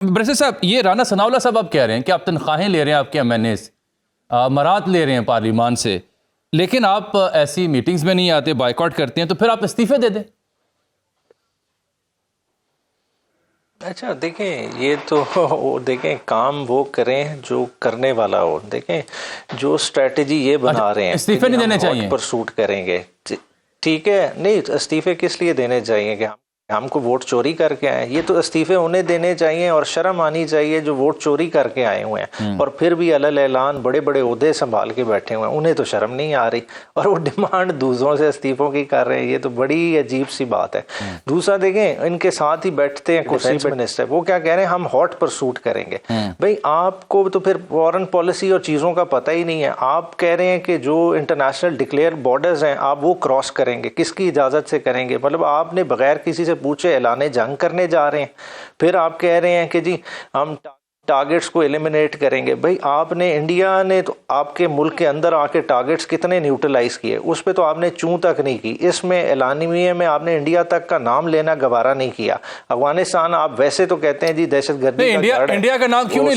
برسر صاحب، یہ رانا ثناءاللہ صاحب آپ کہہ رہے ہیں کہ آپ تنخواہیں لے رہے ہیں، آپ کے ایم این اے سے مرات لے رہے ہیں پارلیمان سے، لیکن آپ ایسی میٹنگز میں نہیں آتے، بائیکاٹ کرتے ہیں، تو پھر آپ استعفے دے دیں۔ اچھا دیکھیں، یہ تو دیکھیں کام وہ کریں جو کرنے والا ہو۔ دیکھیں جو اسٹریٹجی یہ بنا رہے ہیں استعفے نہیں دینے چاہیے، ہاٹ پرسوٹ کریں گے، ٹھیک ہے، نہیں استعفے کس لیے دینے چاہیے کہ ہم کو ووٹ چوری کر کے آئے؟ یہ تو استعفے انہیں دینے چاہیے اور شرم آنی چاہیے جو ووٹ چوری کر کے آئے ہوئے ہیں اور پھر بھی علل اعلان بڑے بڑے عہدے سنبھال کے بیٹھے ہوئے ہیں، انہیں تو شرم نہیں آ رہی اور وہ ڈیمانڈ دوسروں سے استعفوں کی کر رہے ہیں۔ یہ تو بڑی عجیب سی بات ہے۔ دوسرا دیکھیں، ان کے ساتھ ہی بیٹھتے ہیں ڈیفینس منسٹر، وہ کیا کہہ رہے ہیں؟ ہم ہاٹ پرسوٹ کریں گے۔ بھئی آپ کو تو پھر فورن پالیسی اور چیزوں کا پتہ ہی نہیں ہے۔ آپ کہہ رہے ہیں کہ جو انٹرنیشنل ڈکلیئر بارڈرز ہیں آپ وہ کراس کریں گے، کس کی اجازت سے کریں گے؟ مطلب آپ نے بغیر کسی سے پوچھے اعلان جنگ کرنے جا رہے ہیں۔ پھر آپ کہہ رہے ہیں کہ جی ہم ٹارگٹس کو ایلیمنیٹ کریں گے۔ بھئی آپ نے، انڈیا نے تو آپ کے ملک کے اندر آ کے ٹارگٹس کتنے نیوٹرلائز کیے، اس پہ تو آپ نے چوں تک نہیں کی۔ اس میں اعلانیے میں آپ نے انڈیا تک کا نام لینا گوارا نہیں کیا۔ افغانستان آپ ویسے تو کہتے ہیں جی دہشت گردی کا گھر ہے، انڈیا کا نام کیوں نہیں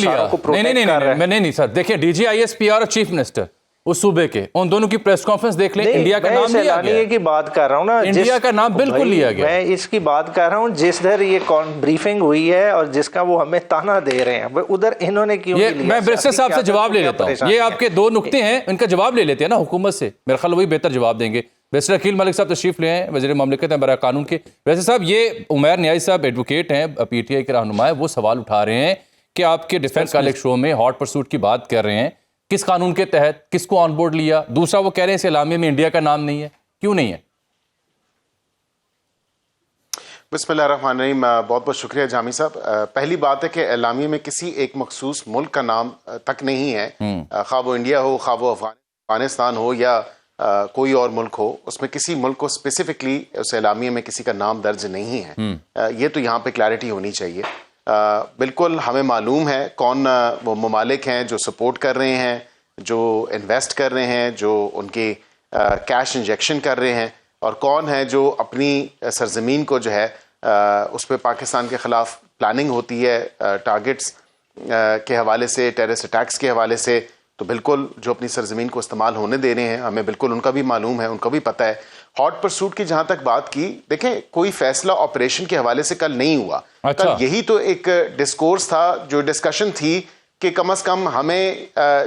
لیا؟ نہیں سر، دیکھیں D G I S P R اور چیف منسٹر اس صوبے کے، ان دونوں کی پریس کانفرنس دیکھ لیں، انڈیا کا نام لیا گیا۔ کی بات کر رہا ہوں نا، انڈیا کا نام بالکل لیا گیا۔ میں اس کی بات کر رہا ہوں جس در یہ بریفنگ ہوئی ہے اور جس کا وہ ہمیں تانا دے رہے ہیں، ادھر انہوں نے کیوں نہیں لیا؟ میں برسر صاحب سے جواب لے لیتا ہوں، یہ آپ کے دو نکتے ہیں، ان کا جواب لے لیتے ہیں نا حکومت سے، میرے خیال وہی بہتر جواب دیں گے۔ برسر عقیل ملک صاحب تشریف لے ہیں، وزیر مملکت ہیں برائے قانون کے۔ برسر صاحب، یہ عمیر نیازی صاحب ایڈوکیٹ ہیں، پی ٹی آئی کے رہنما ہیں، وہ سوال اٹھا رہے ہیں کہ آپ کے ڈیفنس کالج شو میں ہاٹ پرسوٹ کی بات کر رہے ہیں، کس قانون کے تحت، کس کو آن بورڈ لیا؟ دوسرا وہ کہہ رہے ہیں اس اعلامیے میں انڈیا کا نام نہیں ہے، کیوں نہیں ہے؟ بسم اللہ الرحمن الرحیم، بہت بہت شکریہ جامی صاحب۔ پہلی بات ہے کہ اعلامیے میں کسی ایک مخصوص ملک کا نام تک نہیں ہے، خواہ وہ انڈیا ہو، خواہ وہ افغانستان ہو یا کوئی اور ملک ہو، اس میں کسی ملک کو اسپیسیفکلی اس اعلامیے میں کسی کا نام درج نہیں ہے۔ یہ تو یہاں پہ کلیئرٹی ہونی چاہیے۔ بالکل ہمیں معلوم ہے کون وہ ممالک ہیں جو سپورٹ کر رہے ہیں، جو انویسٹ کر رہے ہیں، جو ان کے کیش انجیکشن کر رہے ہیں، اور کون ہے جو اپنی سرزمین کو جو ہے اس پہ پاکستان کے خلاف پلاننگ ہوتی ہے ٹارگٹس کے حوالے سے، ٹیررسٹ اٹیکس کے حوالے سے، تو بالکل جو اپنی سرزمین کو استعمال ہونے دے رہے ہیں، ہمیں بالکل ان کا بھی معلوم ہے، ان کو بھی پتہ ہے۔ ہاٹ پرسوٹ کی جہاں تک بات کی، دیکھیں کوئی فیصلہ آپریشن کے حوالے سے کل نہیں ہوا، کل یہی تو ایک ڈسکورس تھا، جو ڈسکشن تھی کہ کم از کم ہمیں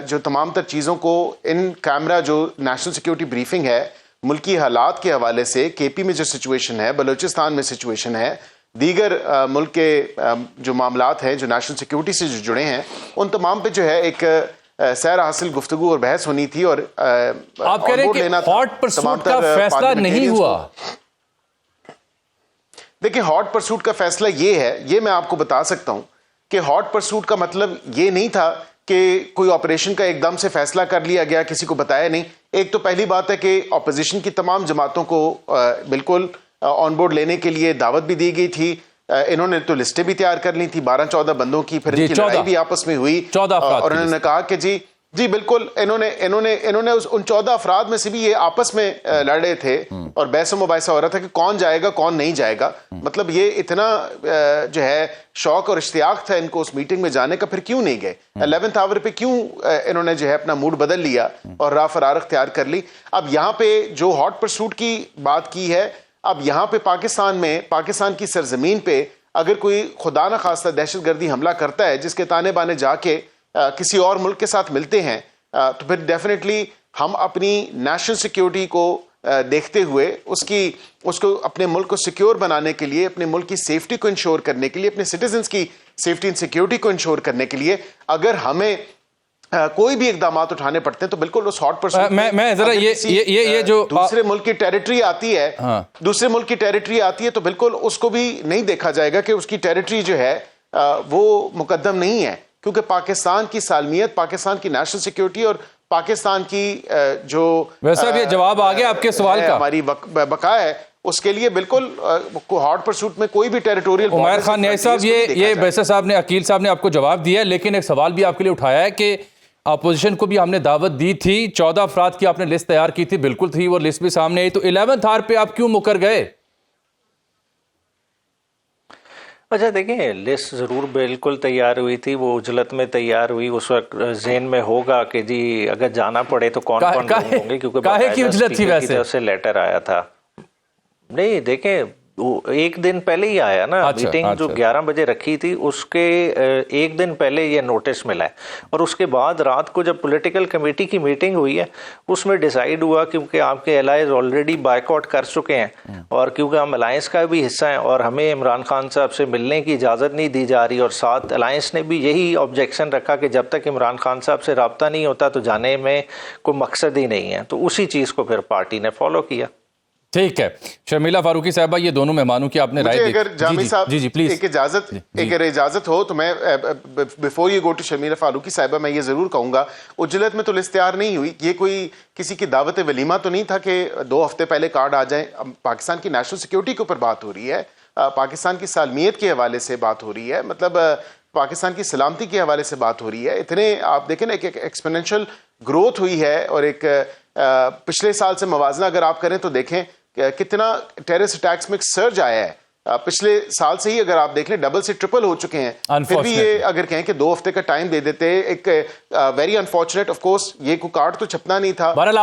جو تمام تر چیزوں کو ان کیمرہ، جو نیشنل سیکیورٹی بریفنگ ہے ملکی حالات کے حوالے سے، کے پی میں جو سچویشن ہے، بلوچستان میں سچویشن ہے، دیگر ملک کے جو معاملات ہیں جو نیشنل سیکیورٹی سے جو جڑے ہیں، ان تمام پہ جو ہے ایک سیر حاصل گفتگو اور بحث ہونی تھی، اور آپ کہہ رہے ہیں کہ ہاٹ پرسوٹ کا فیصلہ نہیں ہوا۔ دیکھیں ہاٹ پرسوٹ کا فیصلہ یہ ہے، یہ میں آپ کو بتا سکتا ہوں کہ ہاٹ پرسوٹ کا مطلب یہ نہیں تھا کہ کوئی آپریشن کا ایک دم سے فیصلہ کر لیا گیا، کسی کو بتایا نہیں۔ ایک تو پہلی بات ہے کہ اپوزیشن کی تمام جماعتوں کو بالکل آن بورڈ لینے کے لیے دعوت بھی دی گئی تھی، انہوں نے تو لسٹیں بھی تیار کر لی تھی 12-14 بندوں کی، پھر ان کی لڑائی بھی آپس میں ہوئی، اور انہوں نے کہا کہ جی بالکل انہوں نے ان 14 افراد میں سے بھی یہ آپس میں لڑ رہے تھے اور بحث و مباحثہ ہو رہا تھا کہ کون جائے گا کون نہیں جائے گا۔ مطلب یہ اتنا جو ہے شوق اور اشتیاق تھا ان کو اس میٹنگ میں جانے کا، پھر کیوں نہیں گئے؟ 11th آور پہ کیوں انہوں نے جو ہے اپنا موڈ بدل لیا اور راہ فرار اختیار کر لی؟ اب یہاں پہ جو ہاٹ پرسوٹ کی بات کی ہے، اب یہاں پہ پاکستان میں، پاکستان کی سرزمین پہ اگر کوئی خدا نہ خواستہ دہشت گردی حملہ کرتا ہے جس کے تانے بانے جا کے کسی اور ملک کے ساتھ ملتے ہیں، تو پھر ڈیفینیٹلی ہم اپنی نیشنل سیکیورٹی کو دیکھتے ہوئے اس کو اپنے ملک کو سیکیور بنانے کے لیے، اپنے ملک کی سیفٹی کو انشور کرنے کے لیے، اپنے سٹیزنز کی سیفٹی اینڈ سیکیورٹی کو انشور کرنے کے لیے اگر ہمیں کوئی بھی اقدامات اٹھانے پڑتے ہیں تو بالکل اس ہاٹ پرسوٹ میں ذرا یہ جو دوسرے ملک کی ٹیریٹری آتی ہے، دوسرے ملک کی ٹیریٹری آتی ہے، تو بالکل اس کو بھی نہیں دیکھا جائے گا کہ اس کی ٹیریٹری جو ہے وہ مقدم نہیں ہے، کیونکہ پاکستان کی سالمیت، پاکستان کی نیشنل سیکیورٹی اور پاکستان کی جو ویسا بھی جواب آ گیا آپ کے سوال کا، ہماری بقا ہے، اس کے لیے بالکل ہاٹ پرسوٹ میں کوئی بھی ٹیریٹوریل۔ عمیر خان نیازی صاحب، یہ بیسر صاحب نے، عقیل صاحب نے آپ کو جواب دیا ہے، لیکن ایک سوال بھی آپ کے لیے اٹھایا ہے کہ اپوزیشن کو بھی ہم نے دعوت دی تھی، 14 افراد کی آپ نے لسٹ تیار کی تھی، بالکل تھی وہ لسٹ بھی سامنے آئی، تو 11th آور پہ آپ کیوں مکر گئے؟ اچھا دیکھیں لسٹ ضرور بالکل تیار ہوئی تھی, وہ اجلت میں تیار ہوئی, اس وقت ذہن میں ہوگا کہ جی اگر جانا پڑے تو کون کون لوگ ہوں گے, کیونکہ کاہے کی اجلت تھی ویسے؟ کی طرف سے لیٹر آیا تھا. نہیں دیکھیں ایک دن پہلے ہی آیا نا, میٹنگ جو 11 بجے رکھی تھی اس کے ایک دن پہلے یہ نوٹس ملا ہے, اور اس کے بعد رات کو جب پولیٹیکل کمیٹی کی میٹنگ ہوئی ہے اس میں ڈیسائیڈ ہوا, کیونکہ آپ کے الائز آلریڈی بائیک آؤٹ کر چکے ہیں اور کیونکہ ہم الائنس کا بھی حصہ ہیں اور ہمیں عمران خان صاحب سے ملنے کی اجازت نہیں دی جا رہی, اور ساتھ الائنس نے بھی یہی آبجیکشن رکھا کہ جب تک عمران خان صاحب سے رابطہ نہیں ہوتا تو جانے میں کوئی مقصد ہی نہیں ہے, تو اسی چیز کو پھر پارٹی نے فالو کیا. ٹھیک ہے. شرمیلا فاروقی صاحبہ, یہ دونوں مہمانوں کی آپ نے رائے دی. اگر جامی صاحب پلیز ایک اجازت ہو تو میں before you go to Sharmila Farooqui صاحبہ میں یہ ضرور کہوں گا, اجلت میں تو لسٹ تیار نہیں ہوئی, یہ کوئی کسی کی دعوت ولیمہ تو نہیں تھا کہ 2 ہفتے پہلے کارڈ آ جائیں. پاکستان کی نیشنل سیکیورٹی کے اوپر بات ہو رہی ہے, پاکستان کی سالمیت کے حوالے سے بات ہو رہی ہے, مطلب پاکستان کی سلامتی کے حوالے سے بات ہو رہی ہے. اتنے آپ دیکھیں نا ایک ایکسپوننشل گروتھ ہوئی ہے, اور ایک پچھلے سال سے موازنہ اگر آپ کریں تو دیکھیں کتنا ٹیررسٹ اٹیکس میں ایک سرج آیا ہے. پچھلے سال سے ہی اگر آپ دیکھ لیں ڈبل سے ٹرپل ہو چکے ہیں, پھر بھی یہ اگر کہیں کہ 2 ہفتے کا ٹائم دے دیتے, ایک ویری انفارچونیٹ, آف کورس یہ کوئی کارڈ تو چھپنا نہیں تھا. بہرحال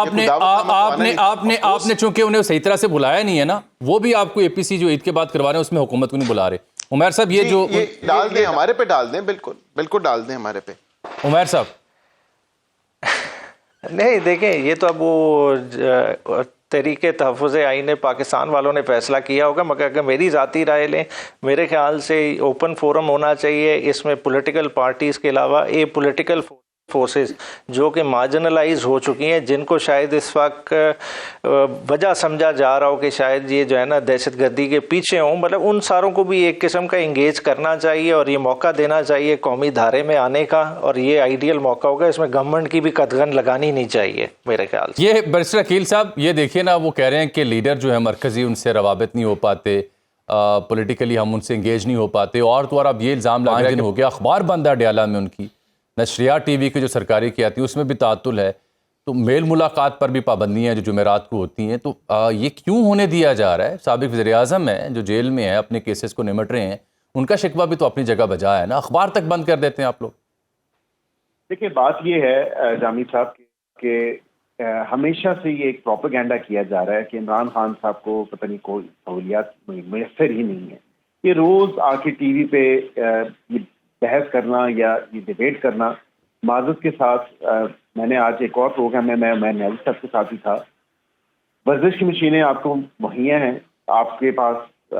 آپ نے چونکہ انہیں صحیح طرح سے بلایا نہیں ہے نا, وہ بھی آپ کو اے پی سی جو عید کے بعد کروا رہے ہیں اس میں حکومت کو نہیں بلا رہے. عمیر صاحب یہ جو ڈال دیں ہمارے پہ, ڈال دیں, بالکل ڈال دیں ہمارے پہ. عمیر صاحب نہیں دیکھیں یہ تو اب وہ تحریک تحفظ آئین پاکستان والوں نے فیصلہ کیا ہوگا, مگر اگر میری ذاتی رائے لیں میرے خیال سے اوپن فورم ہونا چاہیے, اس میں پولیٹیکل پارٹیز کے علاوہ پولیٹیکل فورسز جو کہ مارجنلائز ہو چکی ہیں, جن کو شاید اس وقت وجہ سمجھا جا رہا ہو کہ شاید یہ جو ہے نا دہشت گردی کے پیچھے ہوں, مطلب ان ساروں کو بھی ایک قسم کا انگیج کرنا چاہیے اور یہ موقع دینا چاہیے قومی دھارے میں آنے کا, اور یہ آئیڈیل موقع ہوگا, اس میں گورنمنٹ کی بھی قدغن لگانی نہیں چاہیے میرے خیال سے. یہ بیرسٹر عقیل صاحب یہ دیکھیے نا, وہ کہہ رہے ہیں کہ لیڈر جو ہے مرکزی ان سے روابط نہیں ہو پاتے, پولیٹیکلی ہم ان سے انگیج نہیں ہو پاتے, اور تو اور اب یہ الزام لگ رہا ہے کہ ہو گیا اخبار بند ہے ڈیالہ میں, ان کی نشریات ٹی وی کی جو سرکاری کی آتی ہے اس میں بھی تعطل ہے, تو میل ملاقات پر بھی پابندیاں جو جمعرات کو ہوتی ہیں, تو یہ کیوں ہونے دیا جا رہا ہے؟ سابق وزیر اعظم ہیں جو جیل میں ہیں, اپنے کیسز کو نمٹ رہے ہیں, ان کا شکوہ بھی تو اپنی جگہ بجا ہے نا, اخبار تک بند کر دیتے ہیں آپ لوگ. دیکھیں بات یہ ہے جامی صاحب کہ ہمیشہ سے یہ ایک پروپیگنڈا کیا جا رہا ہے کہ عمران خان صاحب کو پتہ نہیں کوئی سہولیات میسر ہی نہیں ہے. یہ روز آ کے ٹی وی پہ یہ بحث کرنا یا یہ ڈیبیٹ کرنا, معذرت کے ساتھ میں نے آج ایک اور پروگرام میں نیاز صاحب کے ساتھ ہی تھا, ورزش کی مشینیں آپ کو مہیا ہیں, آپ کے پاس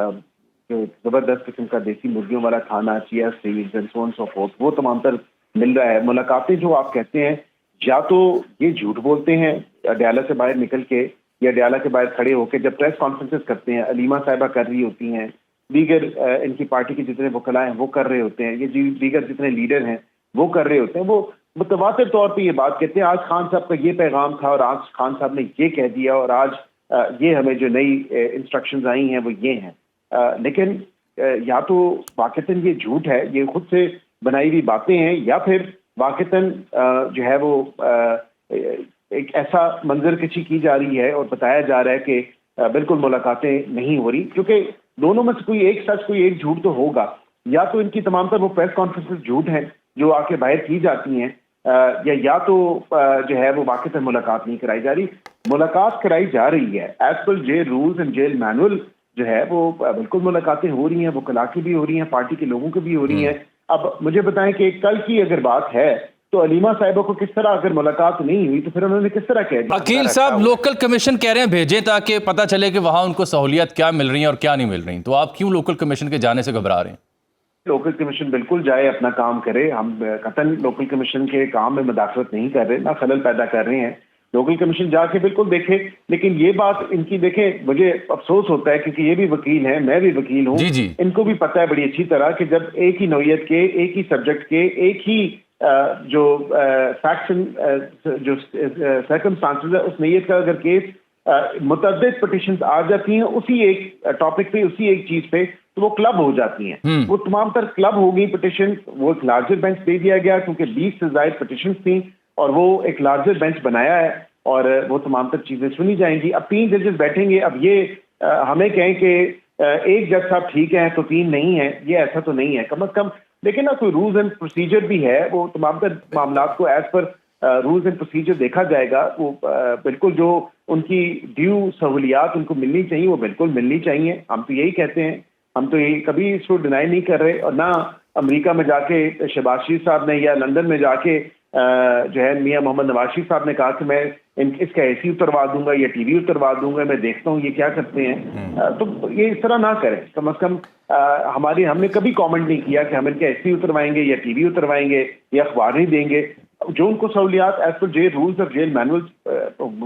جو زبردست قسم کا دیسی مرغیوں والا کھانا, chia seeds and so on so forth, وہ تمام تر مل رہا ہے. ملاقاتیں جو آپ کہتے ہیں یا تو یہ جھوٹ بولتے ہیں ڈیالہ سے باہر نکل کے, یا ڈیالہ کے باہر کھڑے ہو کے جب پریس کانفرنسز کرتے ہیں علیمہ صاحبہ کر رہی ہوتی ہیں, دیگر ان کی پارٹی کے جتنے وکلاء ہیں وہ کر رہے ہوتے ہیں, یہ دیگر جتنے لیڈر ہیں وہ کر رہے ہوتے ہیں, وہ متواتر طور پہ یہ بات کہتے ہیں آج خان صاحب کا یہ پیغام تھا اور آج خان صاحب نے یہ کہہ دیا اور آج یہ ہمیں جو نئی انسٹرکشنز آئی ہیں وہ یہ ہیں. لیکن یا تو واقعتاً یہ جھوٹ ہے, یہ خود سے بنائی ہوئی باتیں ہیں, یا پھر واقعتاً جو ہے وہ ایک ایسا منظر کشی کی جا رہی ہے اور بتایا جا رہا ہے کہ بالکل ملاقاتیں نہیں ہو رہی, کیونکہ دونوں میں سے کوئی ایک سچ کوئی ایک جھوٹ تو ہوگا. یا تو ان کی تمام تر وہ پریس کانفرنسز جھوٹ ہیں جو آ کے باہر کی جاتی ہیں, یا تو جو ہے وہ واقعتاً ملاقات نہیں کرائی جا رہی. ملاقات کرائی جا رہی ہے as per jail rules and jail manual, جو ہے وہ بالکل ملاقاتیں ہو رہی ہیں, وکلاء کی بھی ہو رہی ہیں, پارٹی کے لوگوں کی بھی ہو رہی ہیں. اب مجھے بتائیں کہ کل کی اگر بات ہے تو علیمہ صاحبہ کو کس طرح اگر ملاقات نہیں ہوئی تو پھر انہوں نے کس طرح کہہ دیا؟ عقیل صاحب لوکل کمیشن کہہ رہے ہیں بھیجیں تاکہ پتہ چلے کہ وہاں ان کو سہولیات کیا مل رہی ہیں اور کیا نہیں مل رہی, تو آپ کیوں لوکل کمیشن کے جانے سے گھبرا رہے ہیں؟ لوکل کمیشن بالکل جائے, اپنا کام کرے, ہم قطعاً لوکل کمیشن کے کام میں مداخلت نہیں کر رہے, نہ خلل پیدا کر رہے ہیں. لوکل کمیشن جا کے بالکل دیکھے, لیکن یہ بات ان کی دیکھیں مجھے افسوس ہوتا ہے کیونکہ یہ بھی وکیل ہیں, میں بھی وکیل ہوں, ان کو بھی پتہ ہے بڑی اچھی طرح کہ جب ایک ہی نوعیت کے, ایک ہی سبجیکٹ کے, ایک ہی جو فیکٹس جو سرکمسٹانسز ہے اس نوعیت کا اگر کیس متعدد پٹیشنز آ جاتی ہیں اسی ایک ٹاپک پہ, اسی ایک چیز پہ, تو وہ کلب ہو جاتی ہیں. وہ تمام تر کلب ہو گئی پٹیشن, وہ ایک لارجر بینچ دے دیا گیا کیونکہ 20 سے زائد پٹیشنز تھیں اور وہ ایک لارجر بینچ بنایا ہے اور وہ تمام تر چیزیں سنی جائیں گی. اب 3 ججز بیٹھیں گے, اب یہ ہمیں کہیں کہ ایک جج صاحب ٹھیک ہیں تو 3 نہیں ہیں، یہ ایسا تو نہیں ہے. کم از کم لیکن نا کوئی رولز اینڈ پروسیجر بھی ہے، وہ تمام تر معاملات کو as per rules and procedure دیکھا جائے گا. وہ بالکل جو ان کی ڈیو سہولیات ان کو ملنی چاہیے وہ بالکل ملنی چاہیے. ہم تو یہی کہتے ہیں، ہم تو یہ کبھی اس کو ڈینائی نہیں کر رہے، اور نہ امریکہ میں جا کے شہباز شریف صاحب نے یا لندن میں جا کے جو ہے میاں محمد نواز شریف صاحب نے کہا کہ میں اس کا اے سی اتروا دوں گا یا ٹی وی اتروا دوں گا، میں دیکھتا ہوں یہ کیا کرتے ہیں. تو یہ اس طرح نہ کریں. کم از کم ہم نے کبھی کامنٹ نہیں کیا کہ ہم ان کے اے سی اتروائیں گے یا ٹی وی اتروائیں گے یا اخبار نہیں دیں گے. جو ان کو سہولیات ایز پر جیل رولز اور جیل مینولز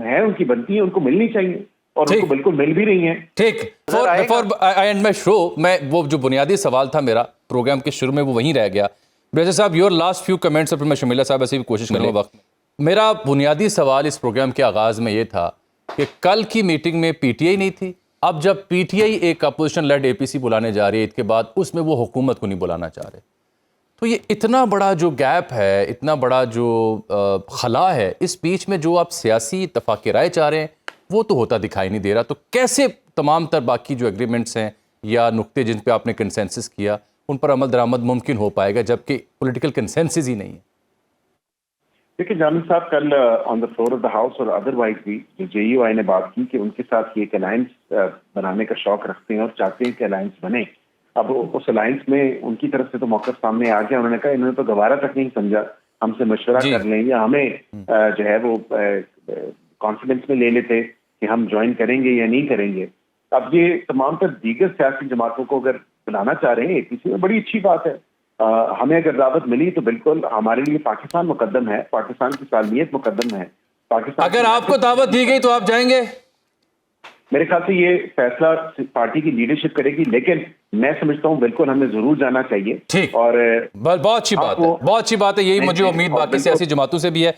ہیں ان کی بنتی ہیں، ان کو ملنی چاہیے، اور ان کو بالکل مل بھی رہی ہیں. ٹھیک. بفور آئی اینڈ مائی شو، میں وہ جو بنیادی سوال تھا میرا پروگرام کے شروع میں وہ وہیں رہ گیا. بریسر صاحب یور لاسٹ فیو کمنٹس، اور پھر میں شمیلہ صاحب ایسے بھی کوشش کروں گا وقت. میرا بنیادی سوال اس پروگرام کے آغاز میں یہ تھا کہ کل کی میٹنگ میں پی ٹی آئی نہیں تھی. اب جب پی ٹی آئی ایک اپوزیشن لیڈ اے پی سی بلانے جا رہی ہے عید کے بعد، اس میں وہ حکومت کو نہیں بلانا چاہ رہے. تو یہ اتنا بڑا جو گیپ ہے، اتنا بڑا جو خلا ہے اس بیچ میں، جو آپ سیاسی اتفاق رائے چاہ رہے ہیں وہ تو ہوتا دکھائی نہیں دے رہا. تو کیسے تمام تر باقی جو ایگریمنٹس ہیں یا نقطے جن پہ آپ نے کنسنسس کیا ان پر عمل درآمد ممکن ہو پائے گا جبکہ پولیٹیکل کنسنسس ہی نہیں ہے؟ دیکھیں جامع صاحب، کل on the floor of the house اور ادر وائز بھی جو جے یو آئی نے بات کی کہ ان کے ساتھ یہ ایک الائنس بنانے کا شوق رکھتے ہیں اور چاہتے ہیں کہ الائنس بنے. اب اس الائنس میں ان کی طرف سے تو موقف سامنے آ گیا. انہوں نے کہا انہوں نے تو گوارا تک نہیں سمجھا ہم سے مشورہ کر لیں یا ہمیں جو ہے وہ کانفیڈنس میں لے لیتے کہ ہم جوائن کریں گے یا نہیں کریں گے. اب یہ تمام تر دیگر سیاسی جماعتوں کو اگر بلانا چاہ رہے ہیں اے پی سی میں، بڑی اچھی بات ہے. ہمیں اگر دعوت ملی تو بالکل ہمارے لیے پاکستان مقدم ہے، پاکستان کی سالمیت مقدم ہے. پاکستان اگر آپ کو دعوت دی گئی تو آپ جائیں گے؟ میرے خیال سے یہ فیصلہ پارٹی کی لیڈرشپ کرے گی، لیکن میں سمجھتا ہوں بالکل ہمیں ضرور جانا چاہیے. ٹھیک، اور بہت اچھی بات ہے، بہت اچھی بات ہے. یہی مجھے امید باقی سیاسی جماعتوں سے بھی ہے.